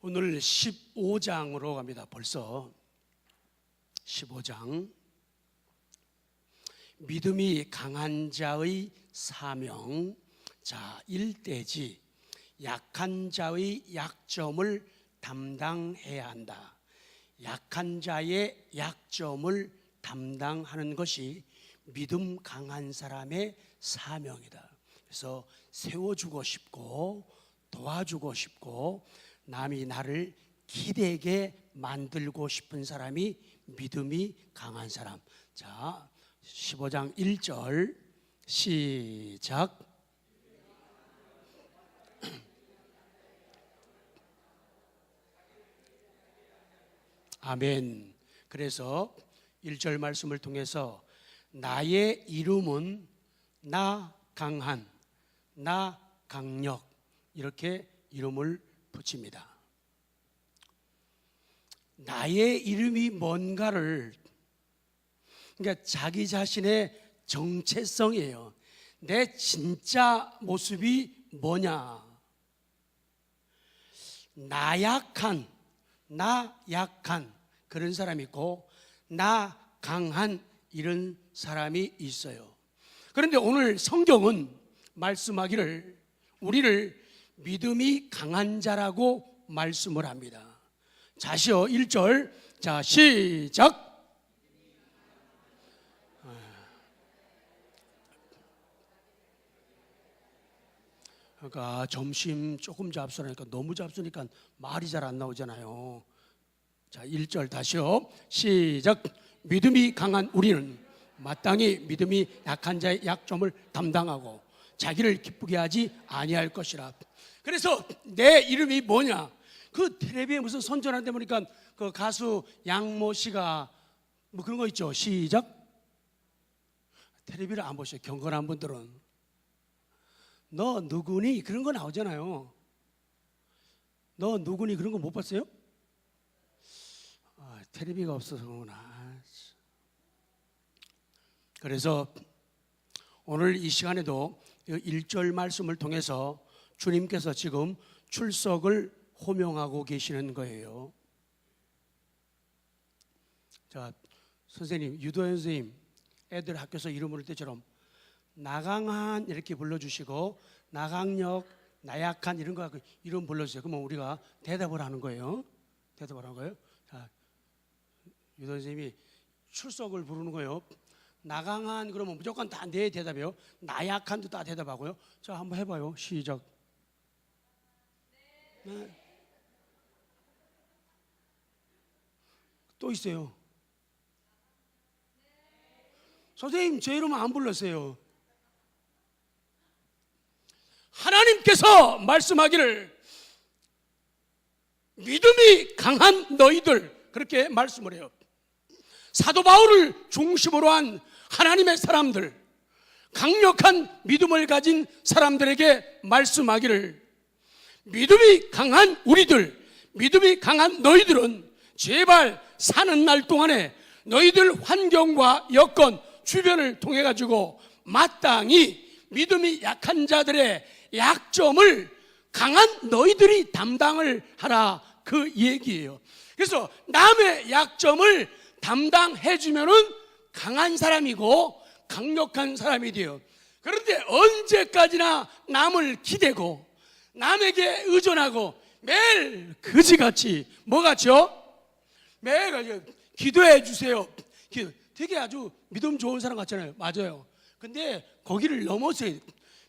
오늘 15장으로 갑니다. 벌써 15장. 믿음이 강한 자의 사명. 자, 일대지. 약한 자의 약점을 담당해야 한다. 약한 자의 약점을 담당하는 것이 믿음 강한 사람의 사명이다. 그래서 세워주고 싶고 도와주고 싶고 남이 나를 기대게 만들고 싶은 사람이 믿음이 강한 사람. 자, 15장 1절 시작. 아멘. 그래서 1절 말씀을 통해서 나의 이름은 나 강한, 나 강력, 이렇게 이름을 붙입니다. 나의 이름이 뭔가를, 그러니까 자기 자신의 정체성이에요. 내 진짜 모습이 뭐냐? 나약한, 나 약한 그런 사람이 있고 나 강한 이런 사람이 있어요. 그런데 오늘 성경은 말씀하기를 우리를 믿음이 강한 자라고 말씀을 합니다. 자시오 1절. 자, 시작. 그러니까 점심 조금 잡수니까 너무 잡수니까 말이 잘 안 나오잖아요. 자, 1절 다시요. 시작. 믿음이 강한 우리는 마땅히 믿음이 약한 자의 약점을 담당하고 자기를 기쁘게 하지 아니할 것이라. 그래서 내 이름이 뭐냐? 그 텔레비에 무슨 선전한데 보니까 그 가수 양모 씨가 뭐 그런 거 있죠. 시작. 텔레비를 안 보셔요. 경건한 분들은. 너 누구니? 그런 거 나오잖아요. 너 누구니? 그런 거 못 봤어요? 텔레비가 없어서 그러구나. 그래서 오늘 이 시간에도 1절 말씀을 통해서 주님께서 지금 출석을 호명하고 계시는 거예요. 자, 선생님, 유도현 선생님, 애들 학교에서 이름 부를 때처럼 나강한 이렇게 불러주시고 나강력, 나약한 이런 거 갖고 이름 불러주세요. 그러면 우리가 대답을 하는 거예요. 대답을 하는 거예요. 자, 유도현 선생님이 출석을 부르는 거예요. 나강한 그러면 무조건 다 네 대답이에요. 나약한도 다 대답하고요. 자, 한번 해봐요. 시작. 네. 또 있어요. 선생님, 제 이름 안 불렀어요. 하나님께서 말씀하기를 믿음이 강한 너희들, 그렇게 말씀을 해요. 사도 바울을 중심으로 한 하나님의 사람들, 강력한 믿음을 가진 사람들에게 말씀하기를 믿음이 강한 우리들, 믿음이 강한 너희들은 제발 사는 날 동안에 너희들 환경과 여건, 주변을 통해 가지고 마땅히 믿음이 약한 자들의 약점을 강한 너희들이 담당을 하라, 그 얘기예요. 그래서 남의 약점을 담당해 주면은 강한 사람이고 강력한 사람이 돼요. 그런데 언제까지나 남을 기대고 남에게 의존하고 매일 그지같이 뭐같죠? 매일 기도해 주세요. 되게 아주 믿음 좋은 사람 같잖아요. 맞아요. 근데 거기를 넘어서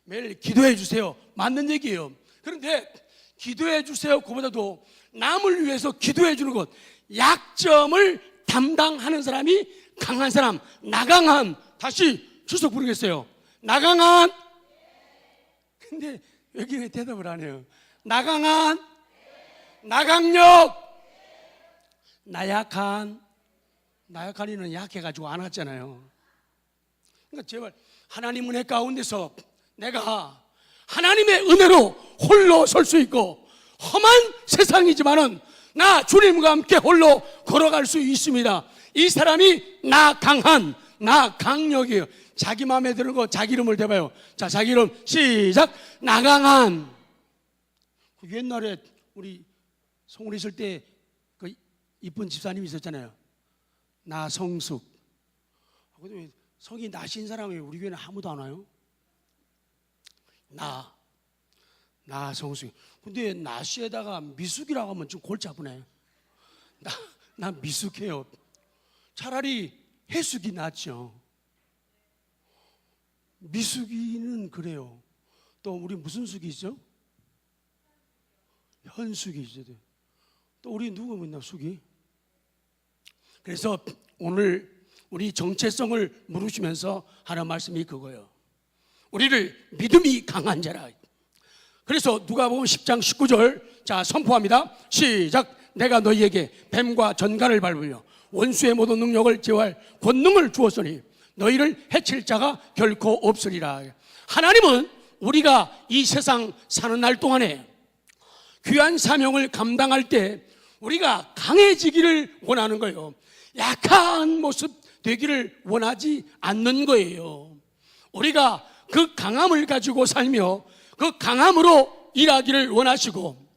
매일 기도해 주세요. 맞는 얘기예요. 그런데 기도해 주세요 그보다도 남을 위해서 기도해 주는 것, 약점을 담당하는 사람이 강한 사람, 나강한. 다시 출석 부르겠어요. 나강한. 근데 여기 왜 대답을 안 해요? 나강한, 나강력, 나약한. 나약한이는 약해가지고 안 왔잖아요. 그러니까 제발 하나님 은혜 가운데서 내가 하나님의 은혜로 홀로 설 수 있고 험한 세상이지만은 나 주님과 함께 홀로 걸어갈 수 있습니다. 이 사람이 나 강한, 나 강력이에요. 자기 마음에 드는 거 자기 이름을 대봐요. 자, 자기 이름 시작. 나강한. 옛날에 우리 성훈 있을 때 그 이쁜 집사님 있었잖아요. 나성숙. 근데 성이 나신 사람이 우리 교회는 아무도 안 와요? 나성숙. 근데 나씨에다가 미숙이라고 하면 좀 골치 아프네. 나 미숙해요. 차라리 해숙이 낫죠. 미숙이는 그래요. 또 우리 무슨 숙이 있죠? 현숙이 있어야 돼요. 또 우리 누구 있나 숙이? 그래서 오늘 우리 정체성을 물으시면서 하는 말씀이 그거예요. 우리를 믿음이 강한 자라. 그래서 누가복음 10장 19절 자 선포합니다. 시작. 내가 너희에게 뱀과 전갈을 밟으며 원수의 모든 능력을 제어할 권능을 주었으니 너희를 해칠 자가 결코 없으리라. 하나님은 우리가 이 세상 사는 날 동안에 귀한 사명을 감당할 때 우리가 강해지기를 원하는 거예요. 약한 모습 되기를 원하지 않는 거예요. 우리가 그 강함을 가지고 살며 그 강함으로 일하기를 원하시고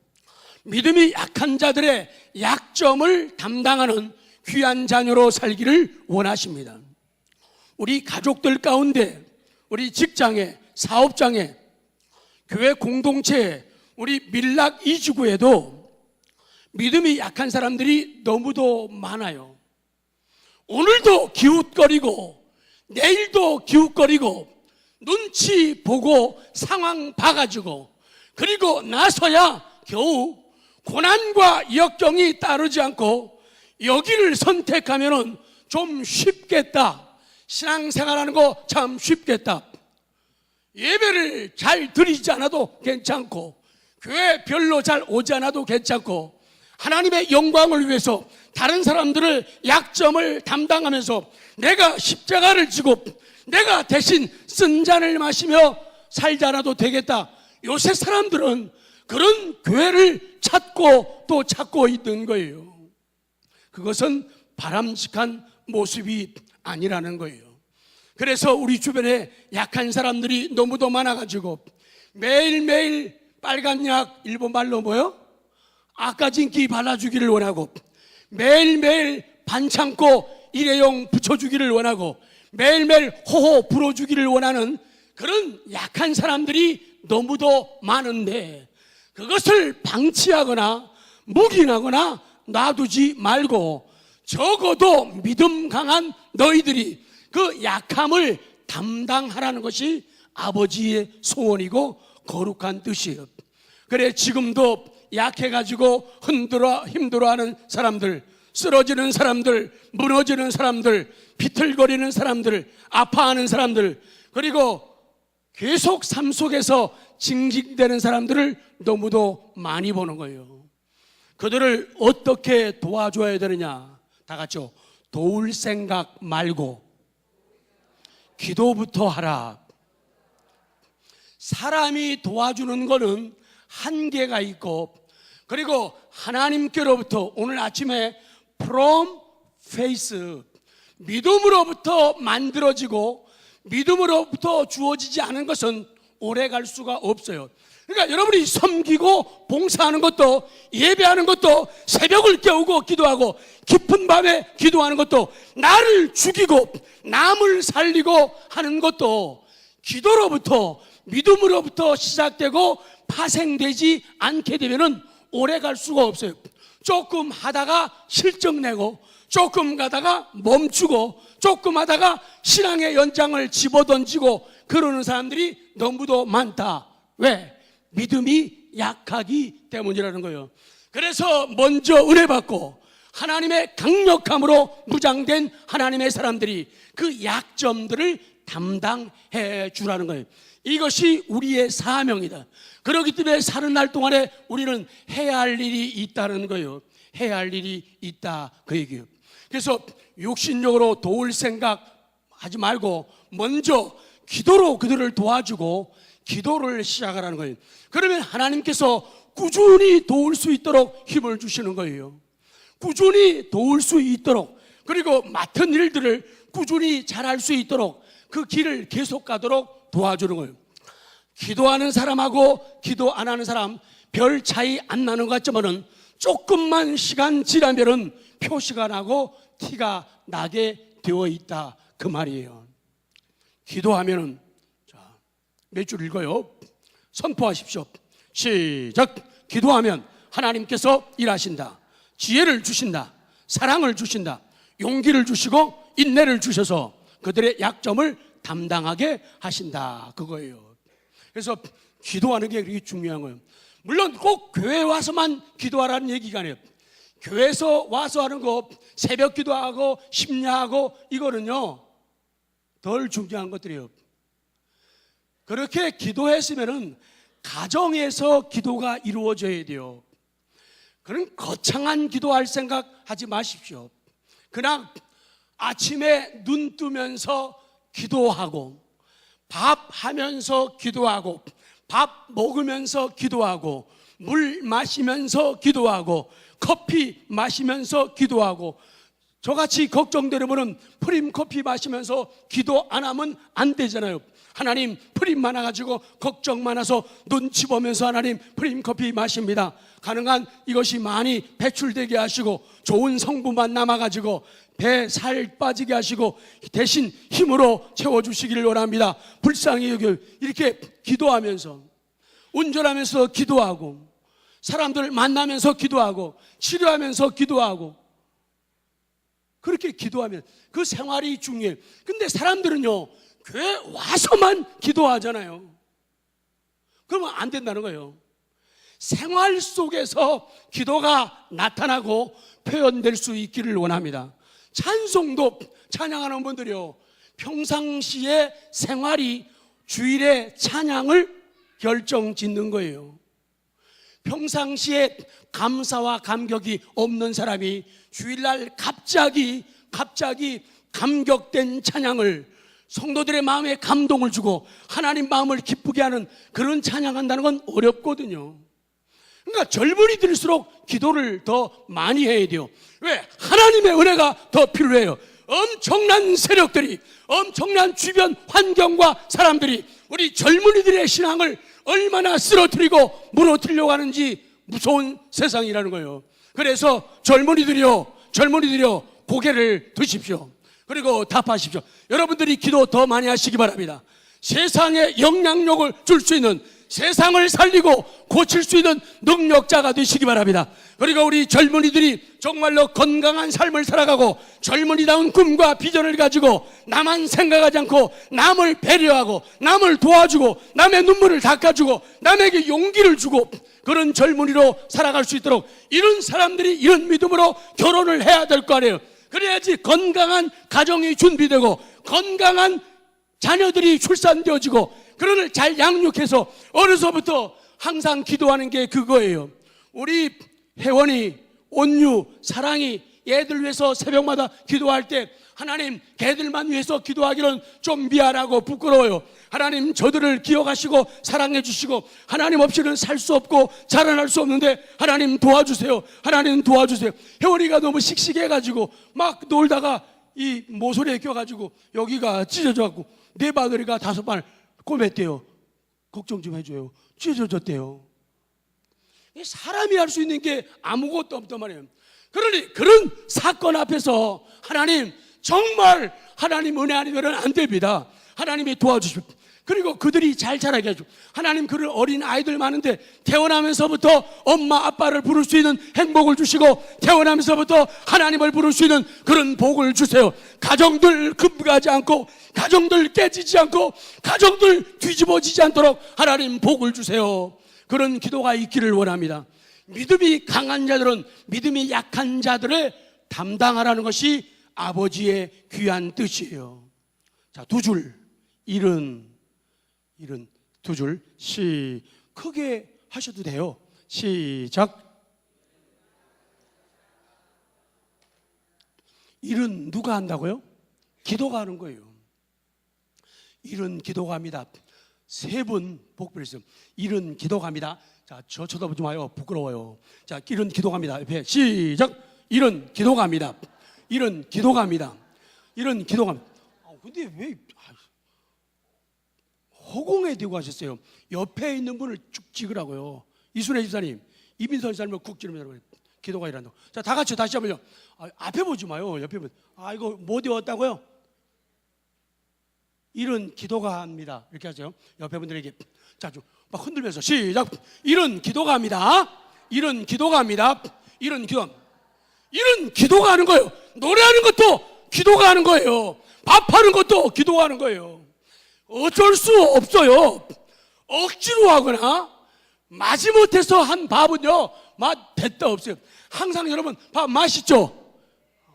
믿음이 약한 자들의 약점을 담당하는 귀한 자녀로 살기를 원하십니다. 우리 가족들 가운데, 우리 직장에, 사업장에, 교회 공동체에, 우리 밀락 이주구에도 믿음이 약한 사람들이 너무도 많아요. 오늘도 기웃거리고 내일도 기웃거리고 눈치 보고 상황 봐가지고 그리고 나서야 겨우 고난과 역경이 따르지 않고 여기를 선택하면은 좀 쉽겠다. 신앙생활하는 거 참 쉽겠다. 예배를 잘 드리지 않아도 괜찮고 교회 별로 잘 오지 않아도 괜찮고 하나님의 영광을 위해서 다른 사람들을 약점을 담당하면서 내가 십자가를 지고 내가 대신 쓴 잔을 마시며 살지 않아도 되겠다. 요새 사람들은 그런 교회를 찾고 또 찾고 있는 거예요. 그것은 바람직한 모습이 아니라는 거예요. 그래서 우리 주변에 약한 사람들이 너무도 많아가지고 매일매일 빨간 약, 일본 말로 뭐요? 아까진기 발라주기를 원하고 매일매일 반창고 일회용 붙여주기를 원하고 매일매일 호호 불어주기를 원하는 그런 약한 사람들이 너무도 많은데 그것을 방치하거나 묵인하거나 놔두지 말고 적어도 믿음 강한 너희들이 그 약함을 담당하라는 것이 아버지의 소원이고 거룩한 뜻이에요. 그래 지금도 약해가지고 힘들어하는 사람들, 쓰러지는 사람들, 무너지는 사람들, 비틀거리는 사람들, 아파하는 사람들, 그리고 계속 삶 속에서 징징대는 사람들을 너무도 많이 보는 거예요. 그들을 어떻게 도와줘야 되느냐? 다 같이요. 도울 생각 말고 기도부터 하라. 사람이 도와주는 거는 한계가 있고 그리고 하나님께로부터 오늘 아침에 from faith 믿음으로부터 만들어지고 믿음으로부터 주어지지 않은 것은 오래 갈 수가 없어요. 그러니까 여러분이 섬기고 봉사하는 것도 예배하는 것도 새벽을 깨우고 기도하고 깊은 밤에 기도하는 것도 나를 죽이고 남을 살리고 하는 것도 기도로부터 믿음으로부터 시작되고 파생되지 않게 되면은 오래 갈 수가 없어요. 조금 하다가 실적내고 조금 가다가 멈추고 조금 하다가 신앙의 연장을 집어던지고 그러는 사람들이 너무도 많다. 왜? 믿음이 약하기 때문이라는 거예요. 그래서 먼저 은혜 받고 하나님의 강력함으로 무장된 하나님의 사람들이 그 약점들을 담당해 주라는 거예요. 이것이 우리의 사명이다. 그렇기 때문에 사는 날 동안에 우리는 해야 할 일이 있다는 거예요. 해야 할 일이 있다 그 얘기예요. 그래서 육신적으로 도울 생각 하지 말고 먼저 기도로 그들을 도와주고 기도를 시작하라는 거예요. 그러면 하나님께서 꾸준히 도울 수 있도록 힘을 주시는 거예요. 꾸준히 도울 수 있도록 그리고 맡은 일들을 꾸준히 잘할 수 있도록 그 길을 계속 가도록 도와주는 거예요. 기도하는 사람하고 기도 안 하는 사람 별 차이 안 나는 것 같지만은 조금만 시간 지나면은 표시가 나고 티가 나게 되어 있다, 그 말이에요. 기도하면은, 자, 몇 줄 읽어요. 선포하십시오. 시작. 기도하면 하나님께서 일하신다. 지혜를 주신다. 사랑을 주신다. 용기를 주시고 인내를 주셔서 그들의 약점을 담당하게 하신다, 그거예요. 그래서 기도하는 게 그렇게 중요한 거예요. 물론 꼭 교회에 와서만 기도하라는 얘기가 아니에요. 교회에서 와서 하는 거, 새벽 기도하고 심야하고, 이거는요 덜 중요한 것들이에요. 그렇게 기도했으면은 가정에서 기도가 이루어져야 돼요. 그런 거창한 기도할 생각 하지 마십시오. 그냥 아침에 눈 뜨면서 기도하고, 밥 하면서 기도하고, 밥 먹으면서 기도하고, 물 마시면서 기도하고, 커피 마시면서 기도하고, 저같이 걱정되는 분은 프림 커피 마시면서 기도 안 하면 안 되잖아요. 하나님, 프림 많아가지고 걱정 많아서 눈치 보면서 하나님 프림 커피 마십니다. 가능한 이것이 많이 배출되게 하시고 좋은 성분만 남아가지고 배 살 빠지게 하시고 대신 힘으로 채워주시기를 원합니다. 불쌍히 여겨. 이렇게 기도하면서, 운전하면서 기도하고, 사람들 만나면서 기도하고, 치료하면서 기도하고, 그렇게 기도하면 그 생활이 중요해요. 근데 사람들은요 교회 와서만 기도하잖아요. 그러면 안 된다는 거예요. 생활 속에서 기도가 나타나고 표현될 수 있기를 원합니다. 찬송도 찬양하는 분들이요, 평상시에 생활이 주일에 찬양을 결정짓는 거예요. 평상시에 감사와 감격이 없는 사람이 주일날 갑자기 감격된 찬양을, 성도들의 마음에 감동을 주고 하나님 마음을 기쁘게 하는 그런 찬양한다는 건 어렵거든요. 그러니까 젊은이들일수록 기도를 더 많이 해야 돼요. 왜? 하나님의 은혜가 더 필요해요. 엄청난 세력들이, 엄청난 주변 환경과 사람들이 우리 젊은이들의 신앙을 얼마나 쓰러뜨리고 무너뜨리려고 하는지 무서운 세상이라는 거예요. 그래서 젊은이들이요 고개를 드십시오. 그리고 답하십시오. 여러분들이 기도 더 많이 하시기 바랍니다. 세상에 영향력을 줄 수 있는, 세상을 살리고 고칠 수 있는 능력자가 되시기 바랍니다. 그리고 우리 젊은이들이 정말로 건강한 삶을 살아가고 젊은이다운 꿈과 비전을 가지고 나만 생각하지 않고 남을 배려하고 남을 도와주고 남의 눈물을 닦아주고 남에게 용기를 주고 그런 젊은이로 살아갈 수 있도록, 이런 사람들이 이런 믿음으로 결혼을 해야 될 거 아니에요. 그래야지 건강한 가정이 준비되고 건강한 자녀들이 출산되어지고 그를 잘 양육해서 어려서부터 항상 기도하는 게 그거예요. 우리 혜원이, 온유, 사랑이 얘들 위해서 새벽마다 기도할 때 하나님, 걔들만 위해서 기도하기는 좀 미안하고 부끄러워요. 하나님, 저들을 기억하시고 사랑해 주시고 하나님 없이는 살 수 없고 자라날 수 없는데 하나님 도와주세요. 하나님 도와주세요. 혜원이가 너무 씩씩해가지고 막 놀다가 이 모서리에 껴가지고 여기가 찢어져갖고 네 바늘이가 5발 꼬맸대요. 걱정 좀 해줘요. 찢어졌대요. 사람이 할 수 있는 게 아무것도 없단 말이에요. 그러니 그런 사건 앞에서 하나님, 정말 하나님 은혜 아니면 안 됩니다. 하나님이 도와주십시오. 그리고 그들이 잘 자라게 해주고, 하나님 그런 어린 아이들 많은데 태어나면서부터 엄마 아빠를 부를 수 있는 행복을 주시고 태어나면서부터 하나님을 부를 수 있는 그런 복을 주세요. 가정들 급가지 않고, 가정들 깨지지 않고, 가정들 뒤집어지지 않도록 하나님 복을 주세요. 그런 기도가 있기를 원합니다. 믿음이 강한 자들은 믿음이 약한 자들을 담당하라는 것이 아버지의 귀한 뜻이에요. 자, 2줄. 일은 2줄. 크게 하셔도 돼요. 시작. 일은 누가 한다고요? 기도가 하는 거예요. 일은 기도가 합니다. 3분 복불했어요. 일은 기도가 합니다. 자, 저 쳐다보지 마요. 부끄러워요. 자, 일은 기도가 합니다. 옆에 시작. 일은 기도가 합니다. 일은 기도가 합니다. 일은 기도가 합니다. 근데 왜 허공에 대고 하셨어요? 옆에 있는 분을 쭉 찍으라고요. 이순애 집사님, 이민선 집사님을 국 찍으라고. 기도가 일한다고. 자, 다 같이 다시 한번요. 앞에 보지 마요. 옆에 보세요. 이거 못 외웠다고요? 이런 기도가 합니다. 이렇게 하세요. 옆에 분들에게. 자, 좀 막 흔들면서 시작. 이런 기도가 합니다. 이런 기도가 합니다. 이런 기도가 하는 거예요. 노래하는 것도 기도가 하는 거예요. 밥하는 것도 기도가 하는 거예요. 어쩔 수 없어요. 억지로 하거나 마지못해서 한 밥은요, 맛 됐다 없어요. 항상 여러분 밥 맛있죠?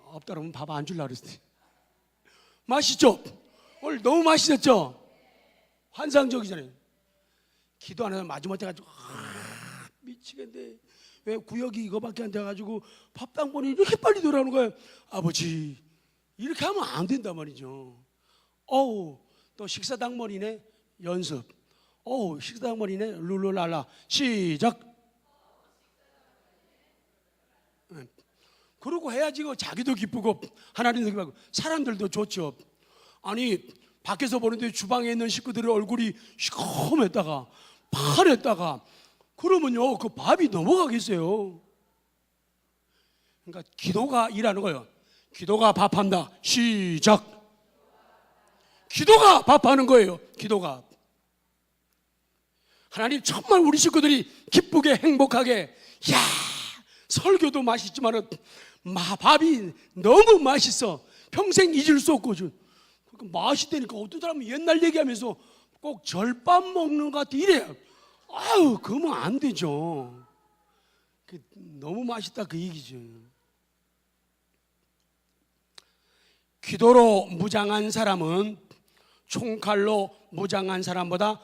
없다 그러면 밥 안 주려고 그랬어요. 맛있죠? 오늘 너무 맛있었죠? 환상적이잖아요. 기도하는 사람 마지못해 가지고 미치겠네. 왜 구역이 이거밖에 안 돼가지고 밥당번이 이렇게 빨리 돌아오는 거예요. 아버지, 이렇게 하면 안 된단 말이죠. 또 식사당번이네. 연습. 식사당번이네. 룰루랄라. 시작. 그러고 해야지. 자기도 기쁘고 하나님도 기쁘고 사람들도 좋죠. 아니, 밖에서 보는데 주방에 있는 식구들의 얼굴이 시커맸다가 파랬다가 그러면요, 그 밥이 넘어가겠어요. 그러니까 기도가 일하는 거예요. 기도가 밥한다. 시작. 기도가 밥하는 거예요. 기도가. 하나님, 정말 우리 식구들이 기쁘게 행복하게. 설교도 맛있지만은 밥이 너무 맛있어. 평생 잊을 수 없고. 맛있다니까. 어떤 사람은 옛날 얘기하면서 꼭 절밥 먹는 것 같아 이래요. 그러면 안 되죠. 너무 맛있다 그 얘기죠. 기도로 무장한 사람은 총칼로 무장한 사람보다,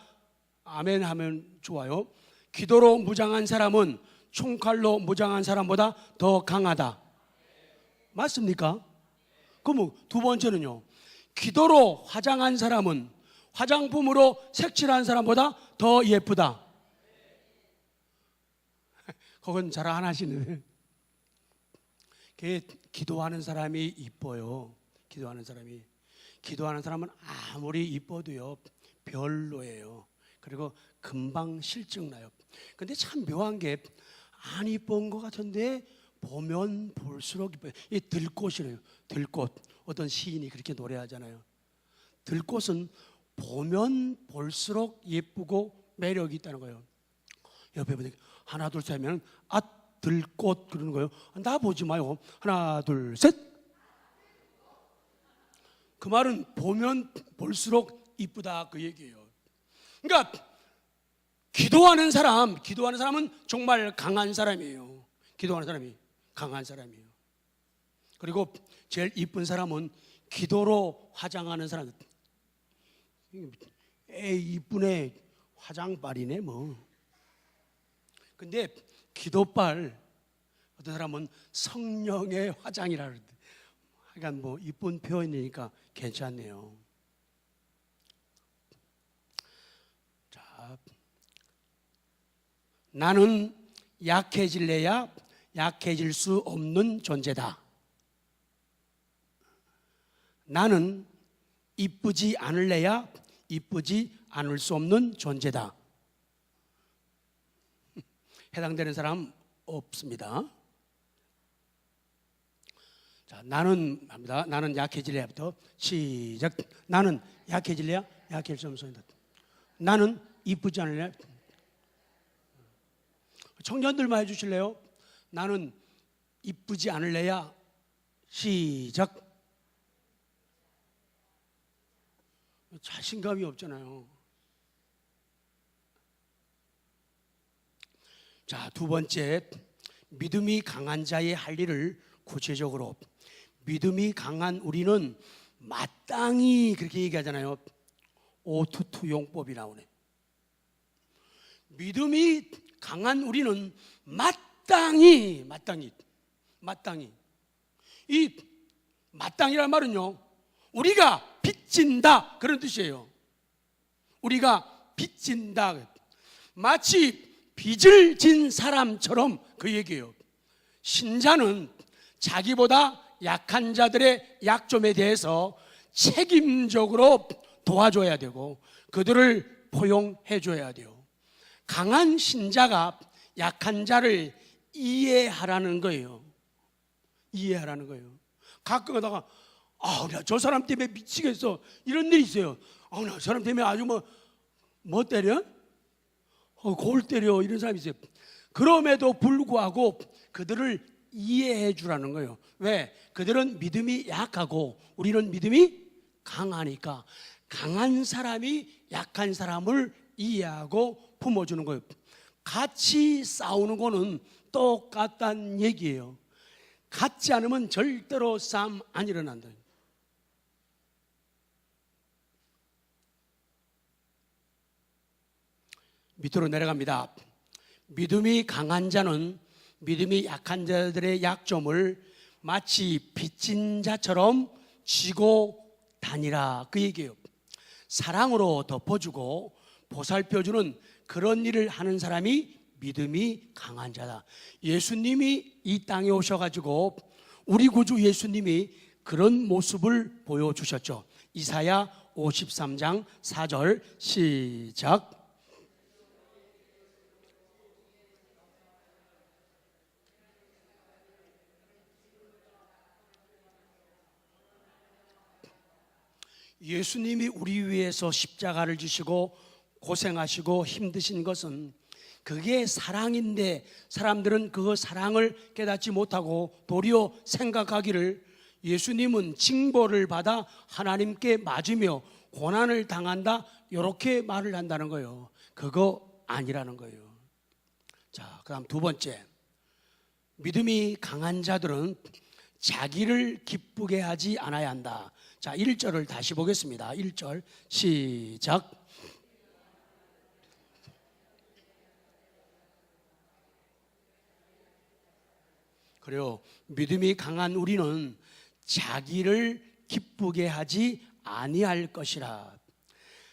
아멘 하면 좋아요. 기도로 무장한 사람은 총칼로 무장한 사람보다 더 강하다. 맞습니까? 그럼 두 번째는요, 기도로 화장한 사람은 화장품으로 색칠한 사람보다 더 예쁘다. 그건 잘 안 하시네. 기도하는 사람이 이뻐요. 기도하는 사람은 아무리 이뻐도요, 별로예요. 그리고 금방 실증나요. 근데 참 묘한 게, 안 이쁜 것 같은데 보면 볼수록 이뻐요. 이 들꽃이래요. 들꽃. 어떤 시인이 그렇게 노래하잖아요. 들꽃은 보면 볼수록 예쁘고 매력이 있다는 거예요. 옆에 보니까 하나 둘 셋 하면 들꽃 그러는 거예요. 나 보지 마요. 하나 둘 셋. 그 말은 보면 볼수록 이쁘다 그 얘기예요. 그러니까 기도하는 사람은 정말 강한 사람이에요. 기도하는 사람이 강한 사람이에요. 그리고 제일 이쁜 사람은 기도로 화장하는 사람. 이쁘네, 화장빨이네 뭐. 근데 기도빨, 어떤 사람은 성령의 화장이라 그러는데, 그러니까 뭐 이쁜 표현이니까 괜찮네요. 자, 나는 약해질래야 약해질 수 없는 존재다. 나는 이쁘지 않을래야 이쁘지 않을 수 없는 존재다. 해당되는 사람 없습니다. 자, 나는 합니다. 나는 약해질래야부터 시작. 나는 약해질래야 약해질 수 없는 존재다. 나는 이쁘지 않을래야. 청년들만 해주실래요? 나는 이쁘지 않을래야. 시작. 자신감이 없잖아요. 자, 두 번째, 믿음이 강한 자의 할 일을 구체적으로. 믿음이 강한 우리는 마땅히, 그렇게 얘기하잖아요. 오투투 용법이 나오네. 믿음이 강한 우리는 마땅히. 이 마땅이란 말은요, 우리가 빚진다 그런 뜻이에요. 우리가 빚진다. 마치 빚을 진 사람처럼 그 얘기예요. 신자는 자기보다 약한 자들의 약점에 대해서 책임적으로 도와줘야 되고 그들을 포용해 줘야 돼요. 강한 신자가 약한 자를 이해하라는 거예요. 이해하라는 거예요. 가끔 가다가 나 저 사람 때문에 미치겠어 이런 일이 있어요. 나 저 사람 때문에 아주 뭐 때려? 골 때려 이런 사람이 있어요. 그럼에도 불구하고 그들을 이해해 주라는 거예요. 왜? 그들은 믿음이 약하고 우리는 믿음이 강하니까 강한 사람이 약한 사람을 이해하고 품어주는 거예요. 같이 싸우는 거는 똑같다는 얘기예요. 같지 않으면 절대로 싸움 안 일어난다. 밑으로 내려갑니다. 믿음이 강한 자는 믿음이 약한 자들의 약점을 마치 빚진 자처럼 쥐고 다니라 그 얘기예요. 사랑으로 덮어주고 보살펴주는 그런 일을 하는 사람이 믿음이 강한 자다. 예수님이 이 땅에 오셔가지고 우리 구주 예수님이 그런 모습을 보여주셨죠. 이사야 53장 4절 시작. 예수님이 우리 위해서 십자가를 지시고 고생하시고 힘드신 것은 그게 사랑인데 사람들은 그 사랑을 깨닫지 못하고 도리어 생각하기를 예수님은 징벌을 받아 하나님께 맞으며 고난을 당한다 이렇게 말을 한다는 거예요. 그거 아니라는 거예요. 자, 그다음 두 번째, 믿음이 강한 자들은 자기를 기쁘게 하지 않아야 한다. 자, 1절을 다시 보겠습니다. 1절 시작. 그래요. 믿음이 강한 우리는 자기를 기쁘게 하지 아니할 것이라.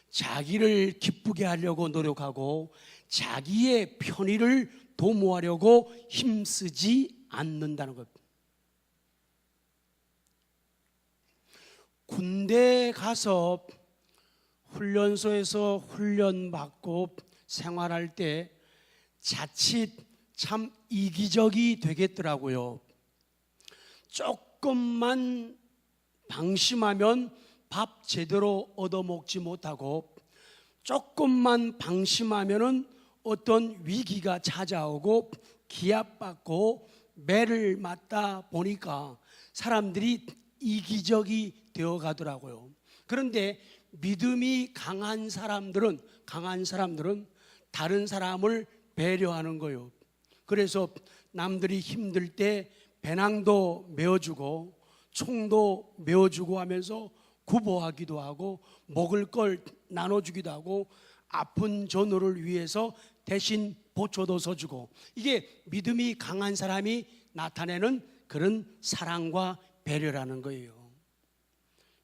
자기를 기쁘게 하려고 노력하고 자기의 편의를 도모하려고 힘쓰지 않는다는 것. 군대 가서 훈련소에서 훈련받고 생활할 때 자칫 참 이기적이 되겠더라고요. 조금만 방심하면 밥 제대로 얻어먹지 못하고 조금만 방심하면은 어떤 위기가 찾아오고 기압받고 매를 맞다 보니까 사람들이 이기적이 되어 가더라고요. 그런데 믿음이 강한 사람들은 다른 사람을 배려하는 거예요. 그래서 남들이 힘들 때 배낭도 메어주고 총도 메어주고 하면서 구보하기도 하고 먹을 걸 나눠주기도 하고 아픈 전우를 위해서 대신 보초도 서주고, 이게 믿음이 강한 사람이 나타내는 그런 사랑과 배려라는 거예요.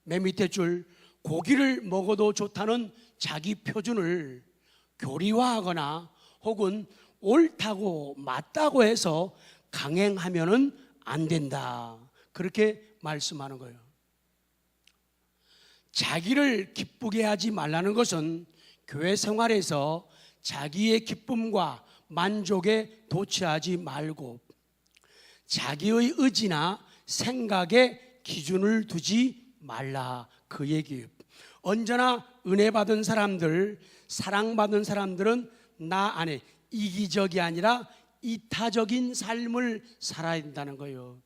맨 밑에 줄, 고기를 먹어도 좋다는 자기 표준을 교리화하거나 혹은 옳다고 맞다고 해서 강행하면은 안 된다, 그렇게 말씀하는 거예요. 자기를 기쁘게 하지 말라는 것은 교회 생활에서 자기의 기쁨과 만족에 도취하지 말고 자기의 의지나 생각에 기준을 두지 말라, 그 얘기예요. 언제나 은혜 받은 사람들, 사랑받은 사람들은 나 안에 이기적이 아니라 이타적인 삶을 살아야 된다는 거예요.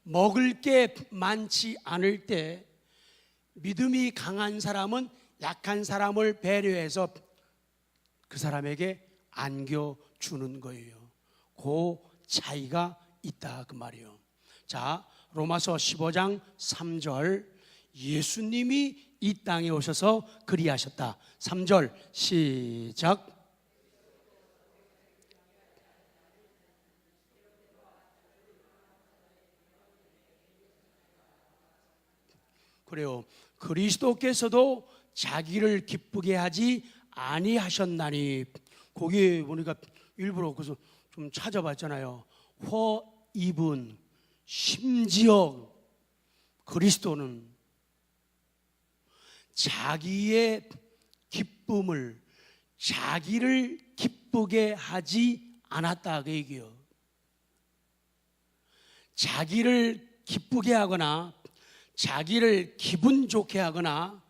먹을 게 많지 않을 때 믿음이 강한 사람은 약한 사람을 배려해서 그 사람에게 안겨주는 거예요. 그 차이가 있다, 그 말이에요. 자, 로마서 15장 3절, 예수님이 이 땅에 오셔서 그리하셨다. 3절 시작. 그래요. 그리스도께서도 자기를 기쁘게 하지 아니하셨나니. 거기 보니까 일부러 그래서 좀 찾아봤잖아요. 이분, 심지어 그리스도는 자기의 기쁨을, 자기를 기쁘게 하지 않았다 그 얘기요. 자기를 기쁘게 하거나 자기를 기분 좋게 하거나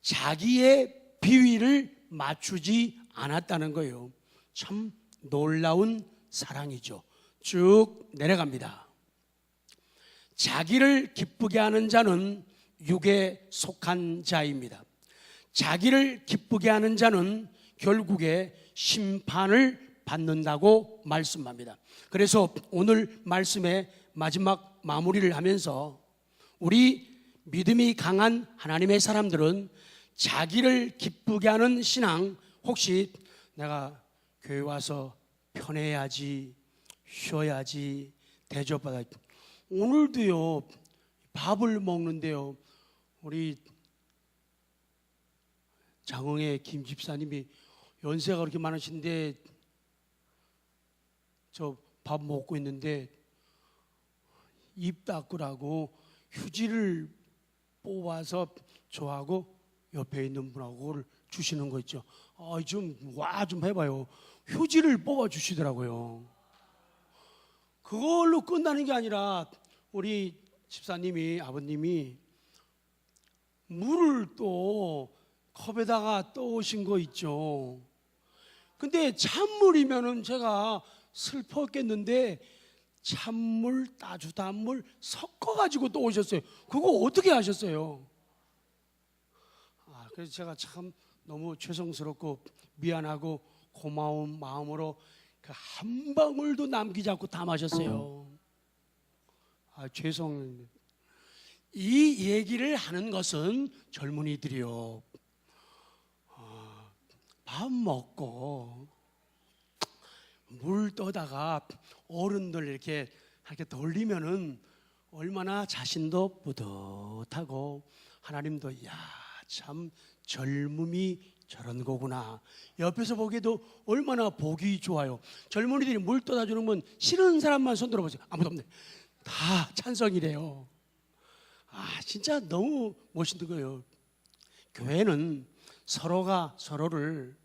자기의 비위를 맞추지 않았다는 거예요. 참 놀라운 사랑이죠. 쭉 내려갑니다. 자기를 기쁘게 하는 자는 육에 속한 자입니다. 자기를 기쁘게 하는 자는 결국에 심판을 받는다고 말씀합니다. 그래서 오늘 말씀의 마지막 마무리를 하면서 우리 믿음이 강한 하나님의 사람들은 자기를 기쁘게 하는 신앙, 혹시 내가 교회 와서 편해야지, 쉬어야지, 대접받아야지, 오늘도요 밥을 먹는데요 우리 장흥의 김 집사님이 연세가 그렇게 많으신데 저 밥 먹고 있는데 입 닦으라고 휴지를 뽑아서 저하고 옆에 있는 분하고 그걸 주시는 거 있죠. 좀 해봐요. 휴지를 뽑아 주시더라고요. 그걸로 끝나는 게 아니라 우리 집사님이, 아버님이 물을 또 컵에다가 떠오신 거 있죠. 근데 찬물이면은 제가 슬펐겠는데 찬물, 따주단물 섞어가지고 또 오셨어요. 그거 어떻게 하셨어요? 그래서 제가 참 너무 죄송스럽고 미안하고 고마운 마음으로 그 한 방울도 남기지 않고 다 마셨어요. 죄송합니다. 이 얘기를 하는 것은 젊은이들이요, 밥 먹고 물 떠다가 어른들 이렇게 돌리면은 얼마나 자신도 뿌듯하고 하나님도 참 젊음이 저런 거구나, 옆에서 보기에도 얼마나 보기 좋아요. 젊은이들이 물 떠다 주는 건 싫은 사람만 손 들어보세요. 아무도 없네. 다 찬성이래요. 진짜 너무 멋있는 거예요. 교회는 서로가 서로를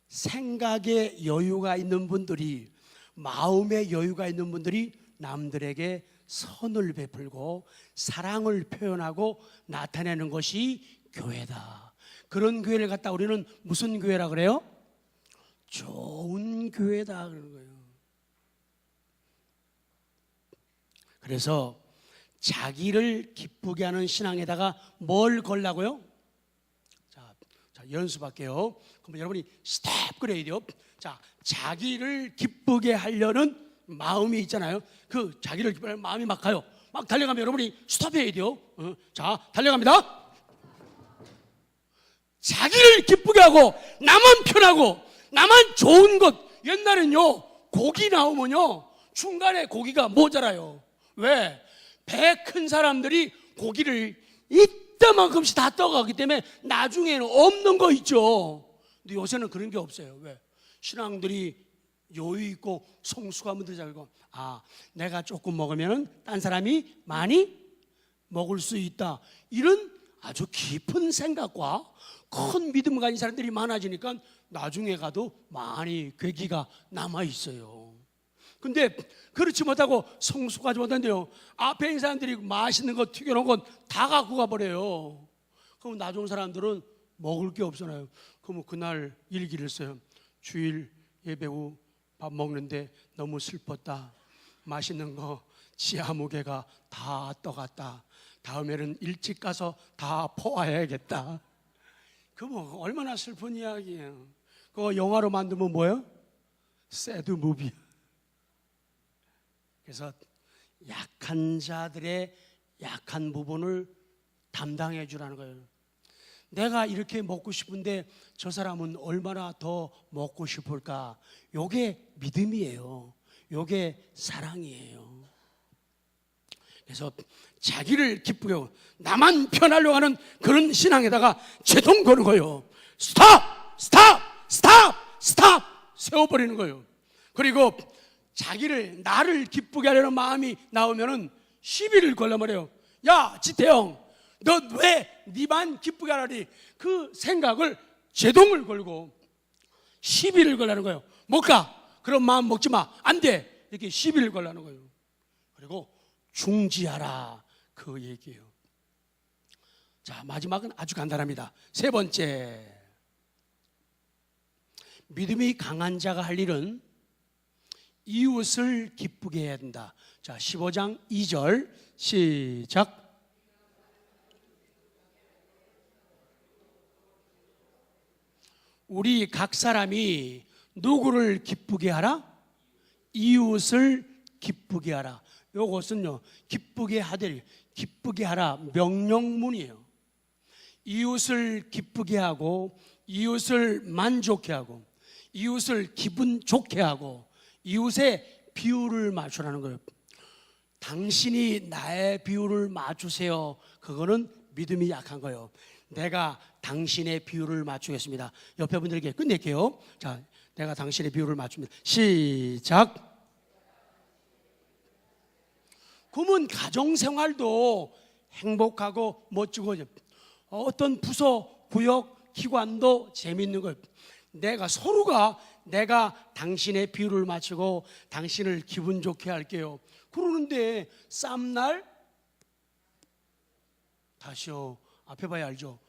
생각에 여유가 있는 분들이, 마음에 여유가 있는 분들이 남들에게 선을 베풀고 사랑을 표현하고 나타내는 것이 교회다. 그런 교회를 갖다 우리는 무슨 교회라 그래요? 좋은 교회다 그러는 거예요. 그래서 자기를 기쁘게 하는 신앙에다가 뭘 걸라고요? 자, 연습할게요. 그럼 여러분이 스텝 그래야 돼요. 자, 자기를 기쁘게 하려는 마음이 있잖아요. 그 자기를 기쁘게 하는 마음이 막 가요. 막 달려가면 여러분이 스톱해야 돼요. 자, 달려갑니다. 자기를 기쁘게 하고 나만 편하고 나만 좋은 것. 옛날엔요 고기 나오면요 중간에 고기가 모자라요. 왜? 배 큰 사람들이 고기를 이따만큼씩 다 떠가기 때문에 나중에는 없는 거 있죠. 근데 요새는 그런 게 없어요. 왜? 신앙들이 여유 있고 성숙하면 되자고, 내가 조금 먹으면 딴 사람이 많이 먹을 수 있다, 이런 아주 깊은 생각과 큰 믿음 가진 사람들이 많아지니까 나중에 가도 많이 괴기가 남아 있어요. 근데 그렇지 못하고 성숙하지 못한데요, 앞에 있는 사람들이 맛있는 거 튀겨놓은 건 다 갖고 가버려요. 그럼 나중 사람들은 먹을 게 없잖아요. 그럼 그날 일기를 써요. 주일 예배 후 밥 먹는데 너무 슬펐다. 맛있는 거 지하무게가 다 떠갔다. 다음에는 일찍 가서 다 포화해야겠다. 그거 얼마나 슬픈 이야기예요. 그거 영화로 만들면 뭐예요? 새드 무비. 그래서 약한 자들의 약한 부분을 담당해 주라는 거예요. 내가 이렇게 먹고 싶은데 저 사람은 얼마나 더 먹고 싶을까? 요게 믿음이에요. 요게 사랑이에요. 그래서 자기를 기쁘게 하고 나만 편하려고 하는 그런 신앙에다가 제동 거는 거예요. 스탑! 스탑! 스탑! 스탑! 세워버리는 거예요. 그리고 자기를, 나를 기쁘게 하려는 마음이 나오면은 시비를 걸려 말해요. 야, 지태형, 너 왜 니만 기쁘게 하라니? 그 생각을 제동을 걸고 시비를 걸라는 거예요. 못 가. 그런 마음 먹지 마. 안 돼. 이렇게 시비를 걸라는 거예요. 그리고 중지하라. 그 얘기예요. 자, 마지막은 아주 간단합니다. 세 번째. 믿음이 강한 자가 할 일은 이웃을 기쁘게 해야 된다. 자, 15장 2절 시작. 우리 각 사람이 누구를 기쁘게 하라? 이웃을 기쁘게 하라. 이것은요, 기쁘게 하되, 기쁘게 하라 명령문이에요. 이웃을 기쁘게 하고, 이웃을 만족해 하고, 이웃을 기분 좋게 하고, 이웃의 비율을 맞추라는 거예요. 당신이 나의 비율을 맞추세요. 그거는 믿음이 약한 거예요. 내가 당신의 비율을 맞추겠습니다. 옆에 분들에게 끝낼게요. 자, 내가 당신의 비율을 맞춥니다. 시작. 그러면 가정생활도 행복하고 멋지고, 어떤 부서, 구역, 기관도 재미있는 거예요. 내가 당신의 비율을 맞추고 당신을 기분 좋게 할게요. 그러는데 쌈날, 다시요, 앞에 봐야 알죠.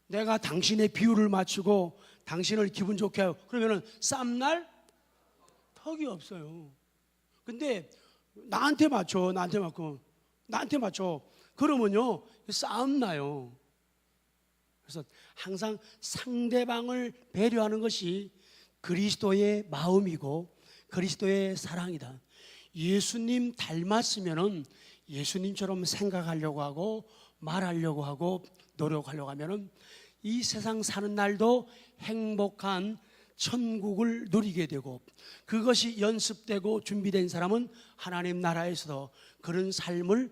내가 당신의 비율을 맞추고 당신을 기분 좋게 하고, 그러면은 쌈날 턱이 없어요. 근데 나한테 맞춰. 그러면요, 싸움 나요. 그래서 항상 상대방을 배려하는 것이 그리스도의 마음이고 그리스도의 사랑이다. 예수님 닮았으면은 예수님처럼 생각하려고 하고 말하려고 하고 노력하려고 하면은 이 세상 사는 날도 행복한 천국을 누리게 되고, 그것이 연습되고 준비된 사람은 하나님 나라에서도 그런 삶을